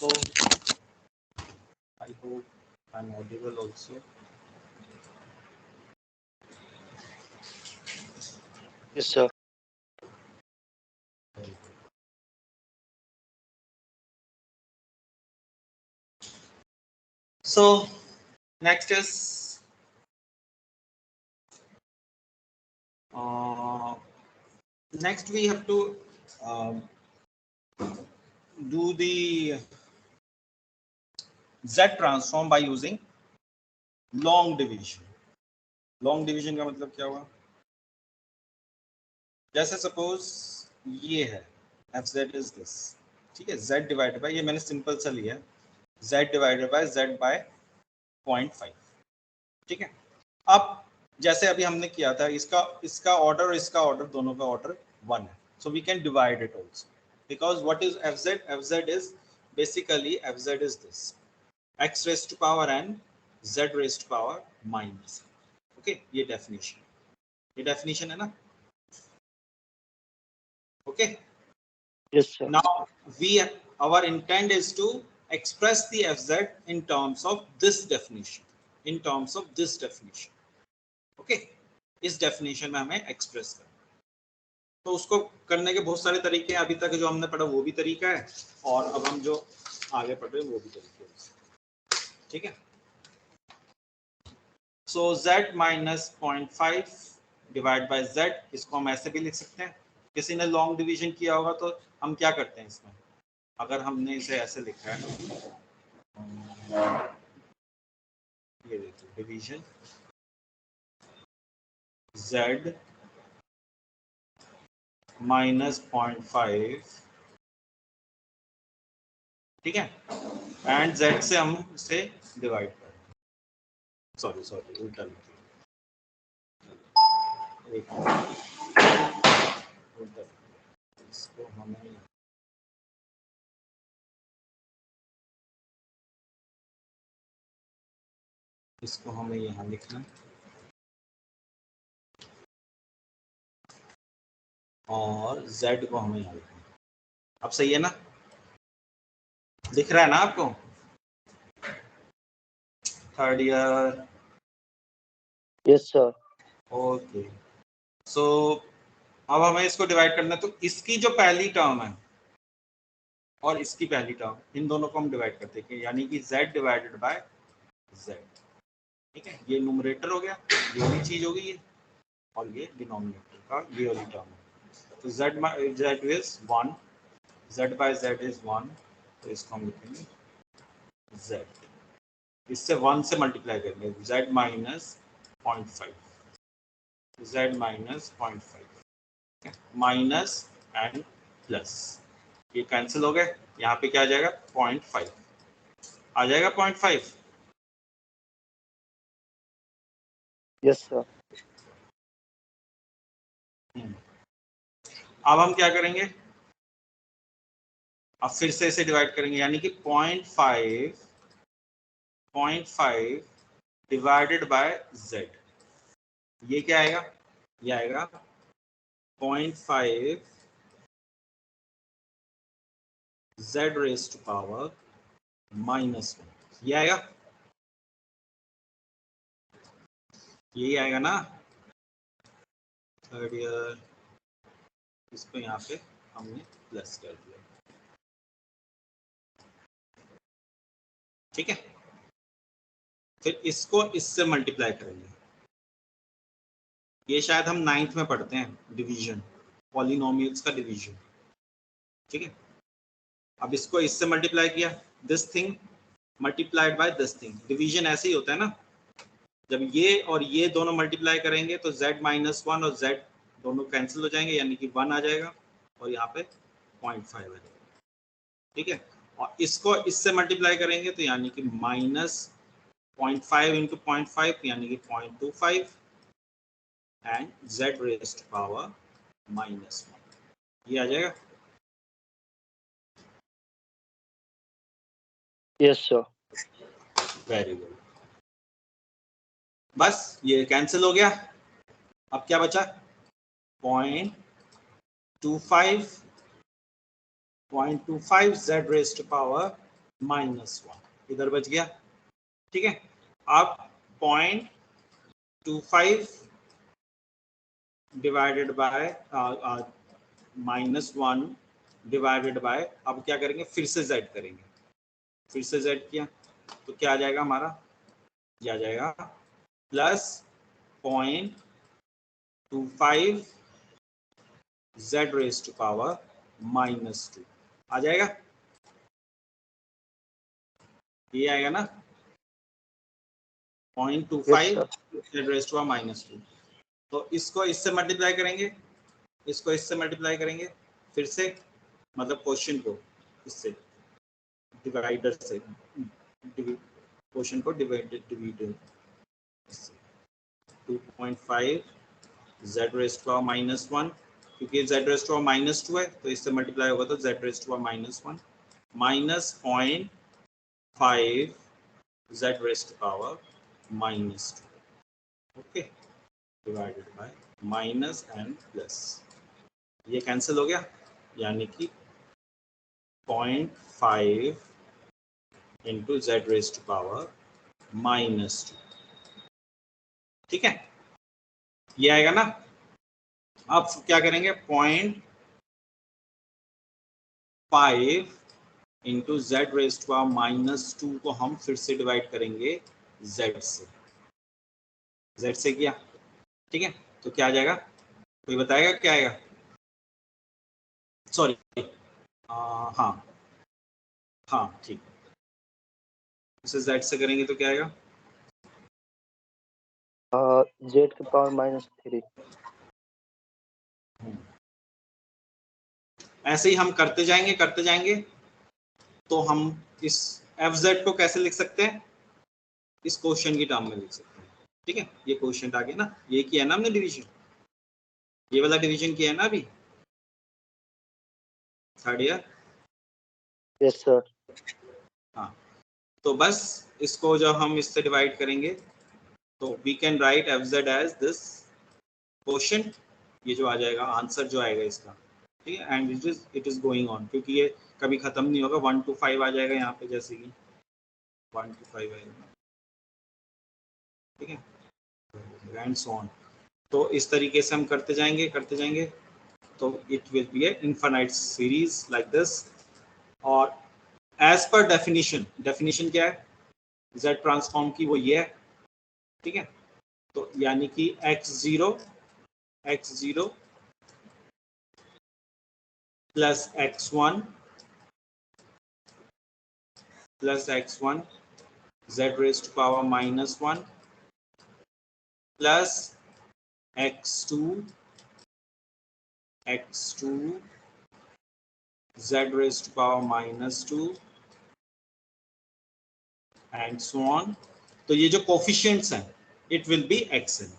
So I hope I'm audible also. Yes, sir. So next is next we have to do the Z transform by using long division. Long division का मतलब क्या हुआ? जैसे suppose ये है F Z is this, ठीक है, z divided bye, ये मैंने सिंपल सा लिया, z divided by z by 0.5, ठीक है। अब जैसे अभी हमने किया था, इसका ऑर्डर और इसका ऑर्डर, दोनों का ऑर्डर 1 है, so we can divide it also, because what is F Z is basically F Z is this x raised to power and z raised to power minus, okay, ये definition है ना, okay. Yes, sir. Now our intent is to express the fz in terms of this definition, okay, इस definition में हमें express करना, तो उसको करने के बहुत सारे तरीके हैं, अभी तक जो हमने पढ़ा वो भी तरीका है, और अब हम जो आगे पढ़ रहे हैं वो भी तरीके हैं, ठीक है। सो z minus 0.5 divide by z, इसको हम ऐसे भी लिख सकते हैं, किसी ने लॉन्ग डिवीजन किया होगा तो हम क्या करते हैं इसमें, अगर हमने इसे ऐसे लिखा है, ये देखिए डिवीजन z माइनस 0.5, ठीक है, एंड z से हम इसे डिवाइड करें, सॉरी उल्टा लिखिए, इसको हमें यहाँ लिखना, और z को हमें यहाँ लिखना। अब सही है ना, दिख रहा है ना आपको, third year? Yes, sir. Okay, so अब हमें इसको डिवाइड करना है, तो इसकी जो पहली टर्म है और इसकी पहली टर्म, इन दोनों को हम डिवाइड करते हैं, यानी कि z डिवाइडेड बाय z, ठीक है, ये न्यूमरेटर हो गया, ये वाली चीज होगी ये, और ये डिनोमिनेटर का ये वाली टर्म है, तो z is 1, z by z is 1, तो इसको हम लिखेंगे z, इससे 1 से मल्टीप्लाई करेंगे, z minus 0.5, z minus 0.5, minus and plus, ये कैंसिल हो गए, यहाँ पे क्या आ जाएगा, 0.5 आ जाएगा, 0.5। Yes, sir. अब हम क्या करेंगे, अब फिर से इसे डिवाइड करेंगे, यानी कि 0.5 डिवाइडेड बाय z, ये क्या आएगा, ये आएगा 0.5 z रेज टू पावर -1, ये आएगा, यही आएगा ना, थर्ड ईयर, इसको यहाँ पे हमने प्लस कर दिया, ठीक है, फिर इसको इससे मल्टीप्लाई करेंगे, ये शायद हम 9th में पढ़ते हैं, डिवीजन, पॉलिनोमियल्स का डिवीजन, ठीक है। अब इसको इससे मल्टीप्लाई किया, this thing multiplied by this thing, division ऐसे ही होता है ना, जब ये और ये दोनों मल्टीप्लाई करेंगे तो z माइनस 1 और z दोनों कैंसिल हो जाएंगे, यानी कि 1 आ जाएगा, और यहाँ पे 0.5 आ जाएगा, ठीक है, और इसको इससे मल्टीप्लाई करेंगे तो यानी कि माइनस 0.5 इंटू 0.5, यानी कि 0.25, एंड z रेज्ड पावर -1, ये आ जाएगा। Yes, sir. वेरी गुड, बस ये कैंसिल हो गया, अब क्या बचा, 0.25 z रेज्ड पावर -1 इधर बच गया। ठीक है, अब 0.25 डिवाइडेड बाय -1 डिवाइडेड बाय, अब क्या करेंगे, फिर से z करेंगे, फिर से z किया तो क्या आ जाएगा हमारा, ये आ जाएगा +0.25 z रेज़ टू पावर -2 आ जाएगा, ये आएगा ना 0.25 z रेज़ टू पावर -2। तो इसको इससे मल्टीप्लाई करेंगे, इसको इससे मल्टीप्लाई करेंगे, फिर से मतलब क्वेश्चन को इससे डिवाइडर से, क्वेश्चन को divide 2.5 z raise to power -1, क्योंकि z रेज़ टू पावर -2 है तो इससे मल्टीप्लाई होगा तो z raise to power -1 minus 0.5 z raise to power -2, okay, divided by minus and plus, ये कैंसिल हो गया, यानी कि 0.5 into z raise to power -2। ठीक है, ये आएगा ना। अब क्या करेंगे, 0.5 into z raise to power -2 को हम फिर से डिवाइड करेंगे z से किया। ठीक है, तो क्या आ जाएगा, कोई बताएगा क्या आएगा, सॉरी हाँ हाँ ठीक, इसे z से करेंगे तो क्या आएगा, z की पावर -3। ऐसे ही हम करते जाएंगे तो हम इस fz को कैसे लिख सकते हैं, इस क्वेश्चन की टर्म में लिख सकते हैं। ठीक है, ये क्वेश्चन आ गया ना, ये किया ना हमने डिवीजन, ये वाला डिवीजन किया है ना अभी थर्ड ईयर। Yes sir. हाँ, तो बस इसको जब हम इससे डिवाइड करेंगे तो we can write fz as this question, ये जो आ जाएगा आंसर जो आएगा इसका। ठीक है, and it is going on, क्योंकि ये कभी खत्म नहीं होगा, 1 to 5 आ जाएगा यहाँ पे, जैसे कि 1 to 5 आएगा। ठीक है, एंड सो ऑन, तो इस तरीके से हम करते जाएंगे तो it will be A infinite series like this. और एज पर डेफिनेशन क्या है z ट्रांसफॉर्म की, वो ये है। ठीक है, तो यानी कि x0 plus x1 z raise to power -1 plus x2 z raise to power -2 and so on. तो ये जो कोफिशिएंट्स हैं इट विल बी xn।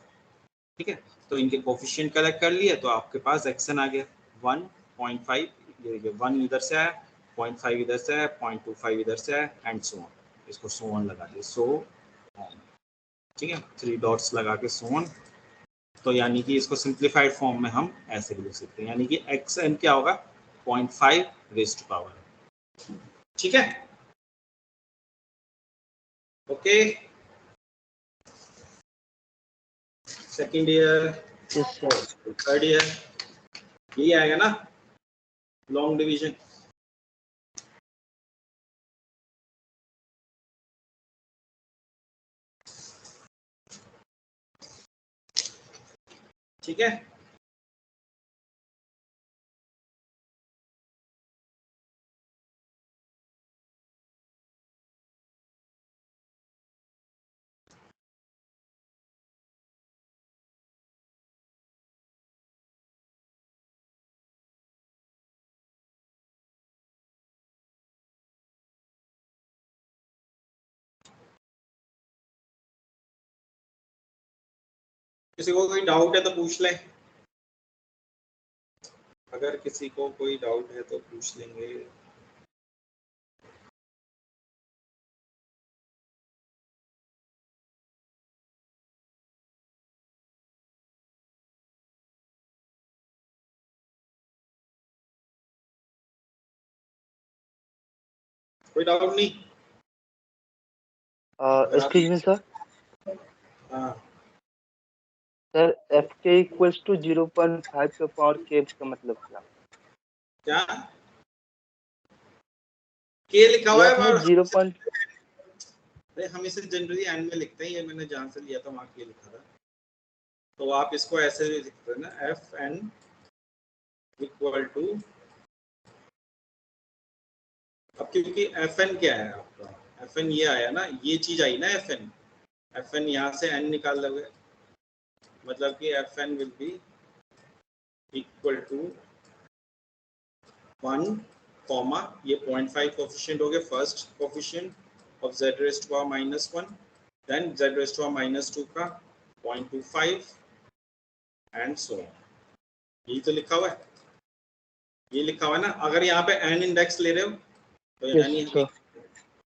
ठीक है, तो इनके कोफिशिएंट कलेक्ट कर लिए तो आपके पास xn आ गया 1.5, ये 1 इधर से आया, 0.5 इधर से आया, 0.25 इधर से आया एंड सो ऑन। इसको सो ऑन लगा दिए, सो ऑन। ठीक है, 3 डॉट्स लगा के सो ऑन। तो यानी कि इसको सिंप्लीफाइड फॉर्म में हम ऐसे भी लिख सकते हैं, यानी कि xn क्या होगा, 0.5 रेज़ टू पावर। ठीक है, okay, second year yes sir. Third year यही आएगा ना, लॉन्ग डिवीजन। ठीक है, किसी को कोई डाउट है तो पूछ ले, अगर किसी को कोई डाउट है तो पूछ लेंगे। कोई डाउट नहीं? Excuse me sir. हाँ, सर एफ के इक्वल्स टू 0.5 के पावर के का मतलब क्या? क्या के लिखा ये हुआ है आपने और 0 पॉइंट। अरे हम इसे जनरली एंड में लिखते हैं, ये मैंने जहाँ से लिया था वहाँ के लिखा था, तो आप इसको ऐसे भी लिखते हैं ना, एफ एन इक्वल टू, अब क्योंकि एफ एन क्या है आपका, एफ एन ये आया ना, ये चीज आई ना एफ एन यहाँ से एन निकाल लोगे, मतलब कि F N will be equal to 1 comma, ये 0.5 कोफिशिएंट हो गया, first coefficient of z raise to power -1, then z raise to power -2 का 0.25 एंड सो ऑन। यही तो लिखा हुआ है, ये लिखा हुआ है ना। अगर यहाँ पे n इंडेक्स ले रहे हो तो यस यानी sir.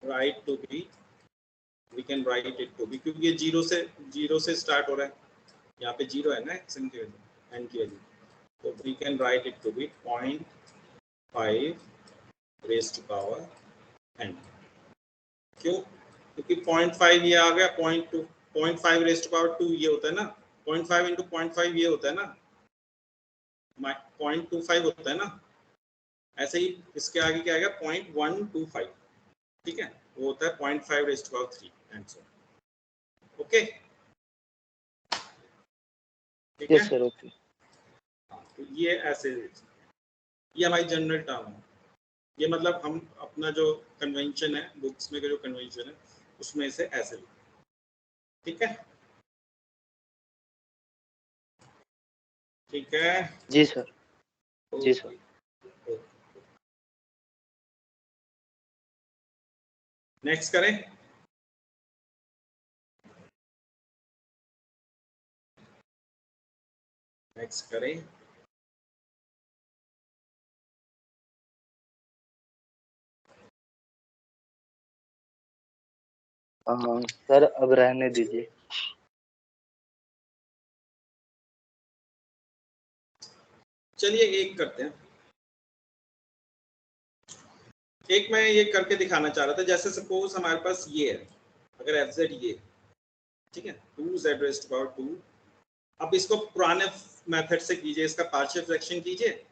Write to be, we can write it to be, क्योंकि ये जीरो से स्टार्ट हो रहा है, यहाँ पे जीरो है ना एक्स की वैल्यू, एन की वैल्यू, तो we can write it to be 0.5 raise to power n। क्यों? क्योंकि 0.5 ये आ गया, 0.2, 0.5 रेज़ टू पावर 2 ये होता है ना, 0.5 इंटू 0.5 ये होता है ना, 0.25 होता है ना। ऐसे ही इसके आगे क्या आएगा, 0.125, ठीक है, वो होता है 0.5 raise to power 3 and so. Okay, ठीक है। Yes sir okay. हाँ, तो ये ऐसे, ये हमारी जनरल टर्म है। ये मतलब हम अपना जो कन्वेंशन है, बुक्स में का जो कन्वेंशन है उसमें से ऐसे लिखते हैं, ठीक है, ठीक है। जी सर। जी सर। नेक्स्ट करें। नेक्स्ट करें। सर अब रहने दीजिए। चलिए एक करते हैं, एक मैं ये करके दिखाना चाह रहा था। जैसे सपोज हमारे पास ये है, अगर एफ जेड ये, ठीक है, 2z रेज़ टू पावर 2, अब इसको पुराने मेथड से कीजिए, इसका पार्शियल फ्रैक्शन कीजिए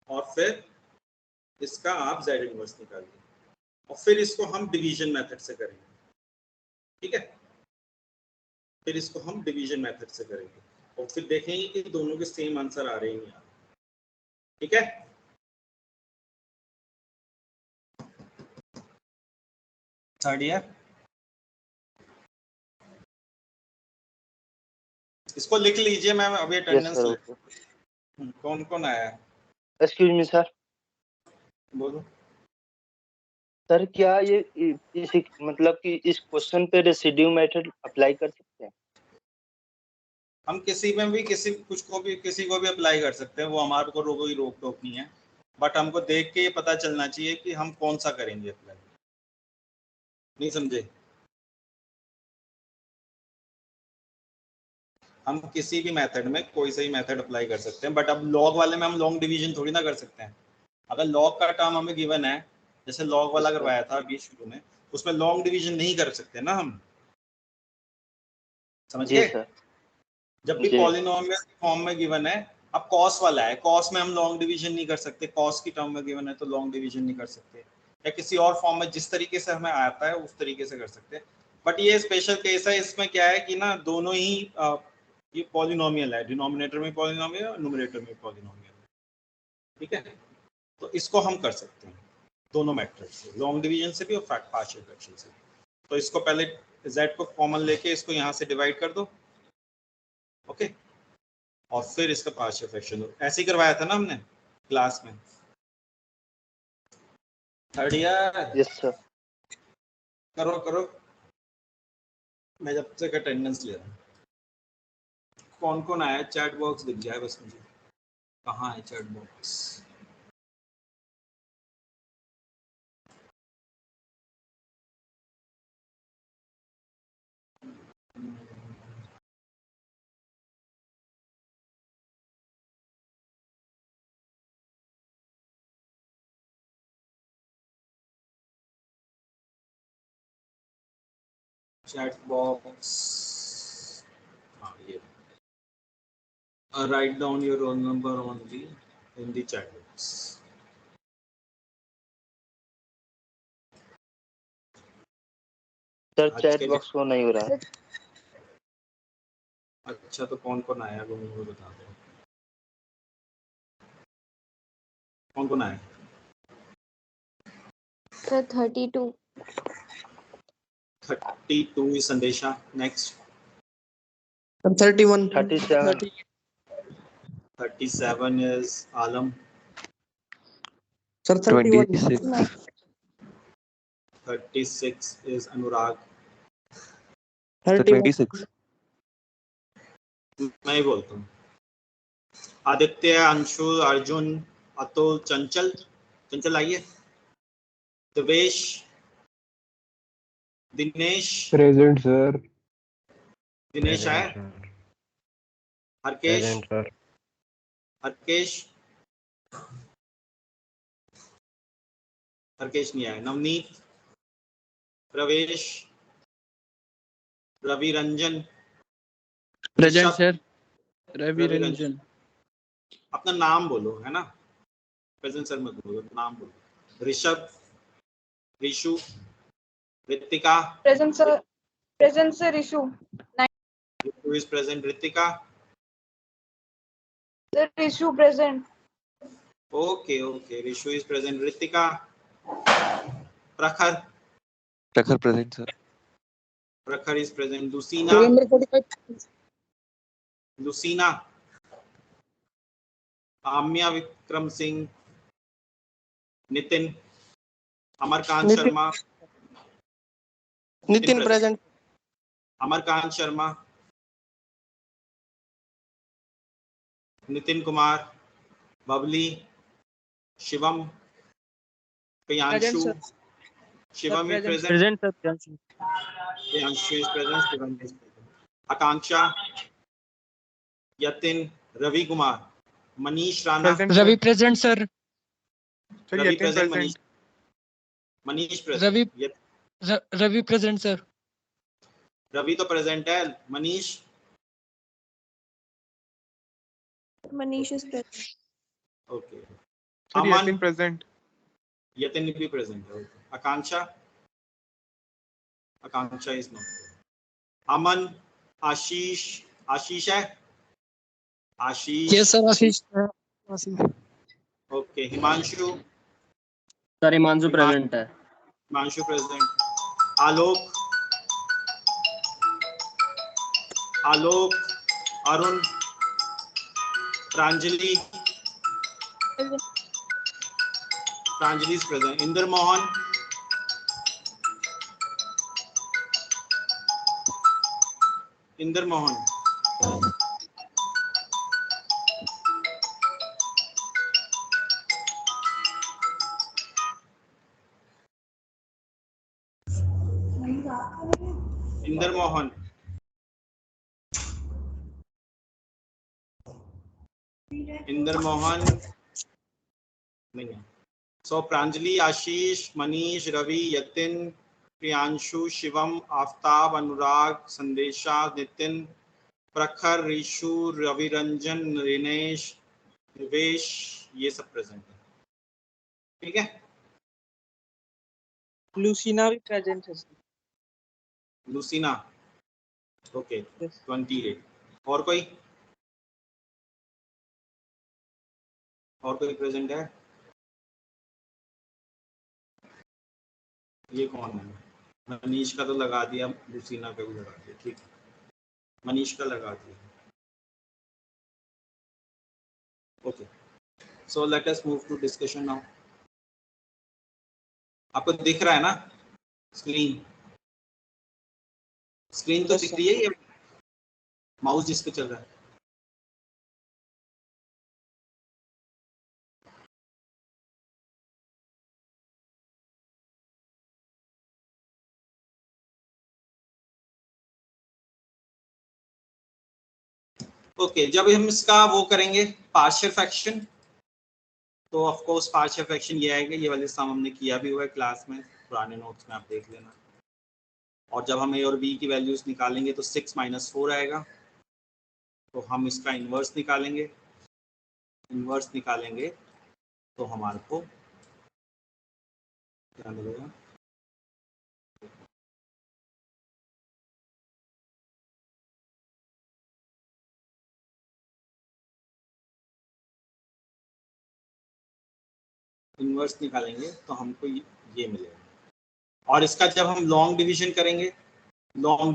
और फिर इसका आप z इनवर्स निकालिए, और फिर इसको हम डिवीजन मेथड से करेंगे, ठीक है, फिर इसको हम डिवीजन मेथड से करेंगे और फिर देखेंगे कि दोनों के सेम आंसर आ रहे हैं या, ठीक है। थर्ड ईयर, इसको लिख लीजिए, मैं अभी यस अटेंडेंस सर ले। ओके। कौन कौन आया है एक्सक्यूज मी सर। बोलो। सर क्या ये इस मतलब कि इस क्वेश्चन पे रेसिड्यू मेथड अप्लाई कर सकते हैं? हम किसी में भी किसी को भी अप्लाई कर सकते हैं, वो हमारे को कोई रोक टोक नहीं है, बट हमको देख के ये पता चलना चाहिए कि हम कौन सा करेंगे अप्लाई। नहीं समझे? हम किसी भी मेथड में कोई सा ही मेथड अप्लाई कर सकते हैं, बट अब लॉग वाले में हम लॉन्ग डिवीजन थोड़ी ना कर सकते हैं। अगर लॉग का टर्म हमें गिवन है, जैसे लॉग वाला यस सर। करवाया था अभी शुरू में, उसमें लॉन्ग डिवीजन नहीं कर सकते ना हम, समझ जी गए? सर। जब भी जी पॉलिनोमियल फॉर्म में गिवन है, अब कॉस वाला है, कॉस में हम लॉन्ग डिवीजन नहीं कर सकते, कॉस की टर्म में गिवन है तो लॉन्ग डिवीजन नहीं कर सकते, या किसी और फॉर्म में जिस तरीके से हमें आता है उस तरीके से कर सकते हैं। बट ये स्पेशल केस है, इसमें क्या है कि ना दोनों ही ये पॉलिनोमियल है, डिनोमिनेटर में पॉलिनोमियल और न्यूमरेटर में पॉलिनोमियल, ठीक है, तो इसको हम कर सकते हैं दोनों मेथड से, लॉन्ग डिवीजन से भी और पार्शियल फ्रैक्शन से। तो इसको पहले z को कॉमन लेके इसको यहाँ से डिवाइड कर दो, ओके, और फिर इसका पार्शियल फ्रैक्शन दो। ऐसे ही करवाया था ना हमने क्लास में, थर्ड ईयर। Yes sir. करो करो, मैं जब तक अटेंडेंस ले रहा हूँ। कौन कौन आया? चैट बॉक्स दिख जाए बस मुझे, कहाँ है चैट बॉक्स? चैट बॉक्स, हाँ ये write down your roll number only in the chat box. Sir आज चैट के बॉक्स को नहीं हो रहा है। अच्छा तो कौन कौन आया वो मुझे बता दो, कौन कौन आया? सर 32 32 is संदेशा. Next 31 37 37 is Alam. Sir 31 26 36 is अनुराग. 31 26 मैं ही बोलता हूँ. आदित्य, अंशु, अर्जुन, अतुल, चंचल. चंचल आइए. देवेश, दिनेश. Present sir. दिनेश आया. हरकेश. Present sir. हरकेश. हरकेश नहीं आया. नवनीत, प्रवेश, रवि रंजन. Present Rishabh, sir. रवि रवि रंजन. अपना नाम बोलो है ना, प्रेजेंट सर मत बोलो, नाम बोलो. Rishabh, Rishu, Ritika. Present sir. Present sir issue. Who is present? Ritika. Sir issue present. Okay, okay. Rishu is present. Ritika. Prakhar. प्रखर present sir. Prakhar is present. Lucina. Roll number 45 Lucina. Amya Vikram Singh. Nitin. Amarkant Nitin Sharma. Nitin present. Amarkant Sharma. Nitin Kumar. Babli. Shivam. Priyanshu. Shivam is present. Present sir. Priyanshu is present. Shivam is present. Akanksha. Yatin. Ravi Kumar. Manish Rana. Ravi present sir. Ravi present. Manish. Manish present. Ravi Yat- Ravi present sir. Ravi तो present है. Manish. Manish is present. Okay. Aman. Yatin present. Yatin भी present है. आकांक्षा. आकांक्षा is not. अमन. आशीष. आशीष है. Ashish. Yes sir. Ashish. Okay. Himanshu. Sir Himanshu present है. Himanshu present. Alok. Alok. Arun. Pranjali. Pranjali is present. Indra Mohan. Indra Mohan. Indra Mohan. Indra Mohan नहीं है. सो प्रांजलि, आशीष, मनीष, रवि, यतिन, प्रियांशु, शिवम, आफ्ताब, अनुराग, संदेशा, नितिन, प्रखर, ऋषु, रवि रंजन, रिनेश, निवेश, ये सब प्रेजेंट है. ठीक है. लूसीना भी प्रेजेंट है. लुसीना. ओके. 28. और कोई प्रेजेंट है? ये कौन है? मनीष का तो लगा दिया, लुसीना का भी लगा दिया. ठीक है, मनीष का लगा दिया. Okay. So let us move to discussion now. आपको दिख रहा है ना स्क्रीन? स्क्रीन तो दिख रही है. ये माउस जिस पे चल रहा है. ओके. जब हम इसका वो करेंगे पार्शियल फ्रैक्शन, तो ऑफ कोर्स पार्शियल फ्रैक्शन ये आएगा. ये वाले सम हमने किया भी हुआ है क्लास में, पुराने नोट्स में आप देख लेना. और जब हम ए और बी की वैल्यूज निकालेंगे तो 6 माइनस 4 आएगा। तो हम इसका इन्वर्स निकालेंगे, इन्वर्स निकालेंगे तो हमारे को क्या मिलेगा, इन्वर्स निकालेंगे तो हमको ये मिलेगा। और इसका जब हम लॉन्ग डिवीजन करेंगे, लॉन्ग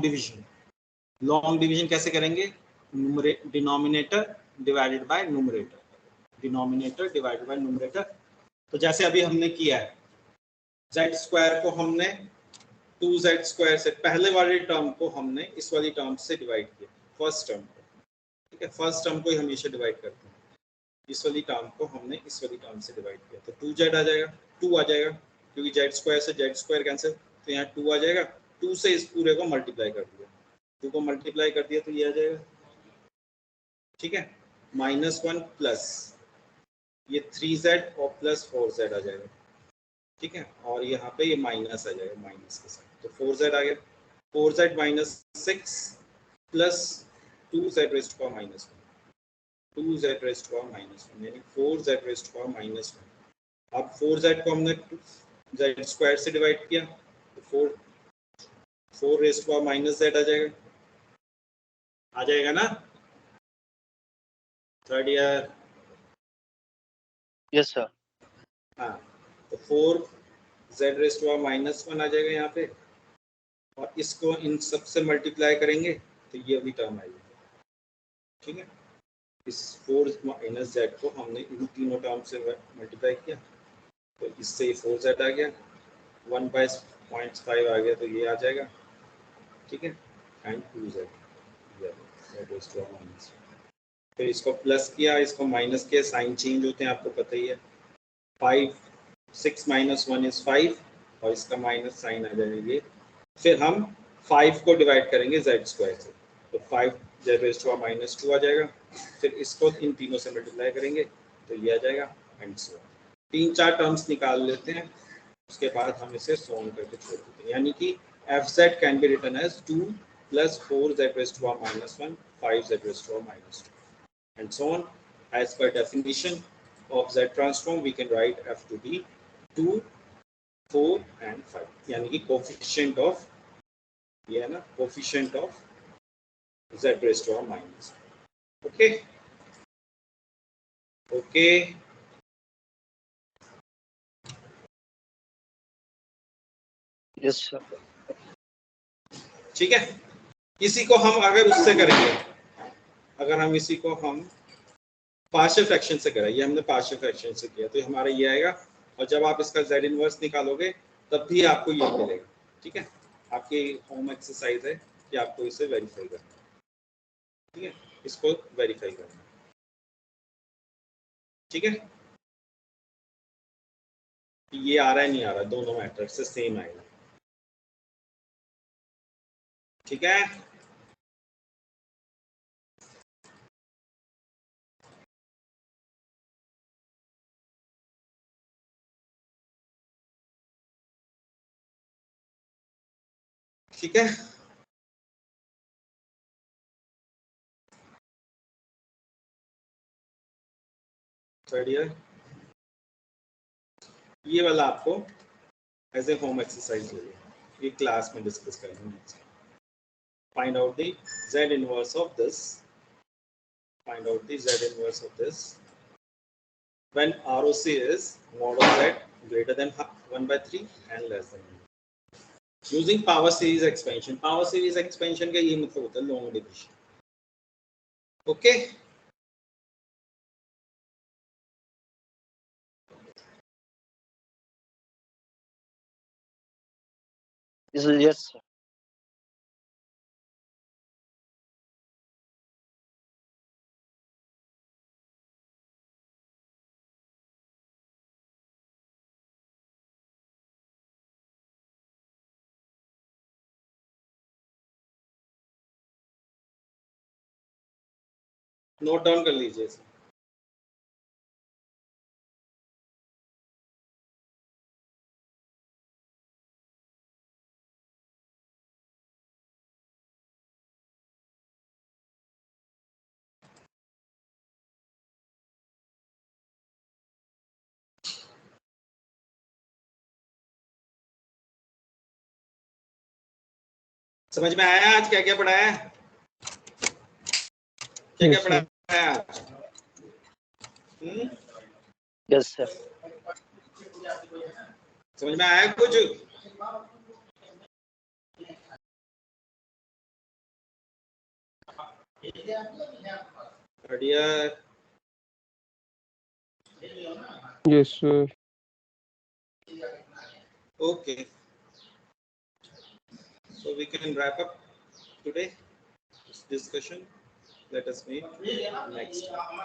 डिवीजन कैसे करेंगे, denominator divided by numerator, denominator divided by numerator. तो जैसे अभी हमने किया है, z स्क्वायर को हमने 2z स्क्वायर से, पहले वाले टर्म को हमने इस वाली टर्म से डिवाइड किया, फर्स्ट टर्म को, ठीक है, फर्स्ट टर्म को ही हमेशा डिवाइड करते हैं, इस वाली टर्म को हमने इस वाली टर्म से डिवाइड किया, तो 2z आ जाएगा, 2 आ जाएगा, क्योंकि z स्क्वायर से z स्क्वायर कैंसिल, तो यहाँ 2 आ जाएगा, 2 से इस पूरे को मल्टीप्लाई कर दिया, 2 को मल्टीप्लाई कर दिया तो ये आ जाएगा, ठीक है, -1 प्लस ये 3z और प्लस 4z आ जाएगा, ठीक है, और यहाँ पे ये माइनस आ जाएगा, माइनस के साथ, तो 4z आ गया, 4z minus 6 plus 2z rest का माइनस 1, 2z रेस्ट का माइनस 1, यानी 4z रेस्ट का माइनस 1। अब 4z को हमने z स्क्वायर से डिवाइड किया तो 4 रेस्ट का माइनस z आ जाएगा ना थर्ड ईयर? Yes sir. हाँ, तो 4z रेस्ट का माइनस 1 आ जाएगा यहाँ पे, और इसको इन सब से मल्टीप्लाई करेंगे तो ये भी टर्म आएगी, ठीक है, इस 4 माइनस z को हमने इन तीनों टर्म से मल्टीप्लाई किया तो इससे 4z आ गया, 1/0.5 आ गया तो ये आ जाएगा, ठीक है, एंड 2z, फिर इसको प्लस किया, इसको माइनस किया, साइन चेंज होते हैं आपको पता ही है, 6 माइनस 1 इज 5 और इसका माइनस साइन आ जाएगा ये, फिर हम 5 को डिवाइड करेंगे z स्क्वायर से, तो 5z रेज़ टू माइनस 2 आ जाएगा, फिर इसको इन तीनों से मल्टीप्लाई करेंगे तो ये आ जाएगा, एंड सो ऑन। 3-4 टर्म्स निकाल लेते हैं, उसके बाद हम इसे सॉल्व करके छोड़ देते हैं, यानी कि fz can be written as 2 plus 4z raise to minus 1, 5z raise to minus 2 and so on. As per definition of Z transform, we can write f to be 2, 4 and 5. यानी कि coefficient of, ये है ना, coefficient of Z raised to minus. Okay. Okay. Yes sir. ठीक है, इसी को हम अगर उससे करेंगे, अगर हम इसी को हम पार्शियल फ्रैक्शन से करें, ये हमने पार्शियल फ्रैक्शन से किया तो हमारा ये आएगा, और जब आप इसका z इनवर्स निकालोगे तब भी आपको ये मिलेगा, ठीक है, आपकी होम एक्सरसाइज है कि आपको इसे वेरीफाई करना है, ठीक है, इसको वेरीफाई करना है, ठीक है, ये आ रहा है नहीं आ रहा, दोनों मैट्रिक्स से सेम आएगा, ठीक है, ठीक है, थर्ड ईयर, ये वाला आपको एज ए होम एक्सरसाइज ले, ये क्लास में डिस्कस करेंगे। Find out the z inverse of this. Find out the z inverse of this when ROC is mod of z greater than 1/3 and less than 1. Using power series expansion. Power series expansion का ये मतलब होता है long division. Okay. Yes sir. Note down कर लीजिए। समझ में आया आज क्या क्या पढ़ाया है? क्या क्या पढ़ाया है आज? Yes sir. समझ में आया कुछ? बढ़िया। Yes, sir. Okay. So we can wrap up today this discussion. Let us meet next time.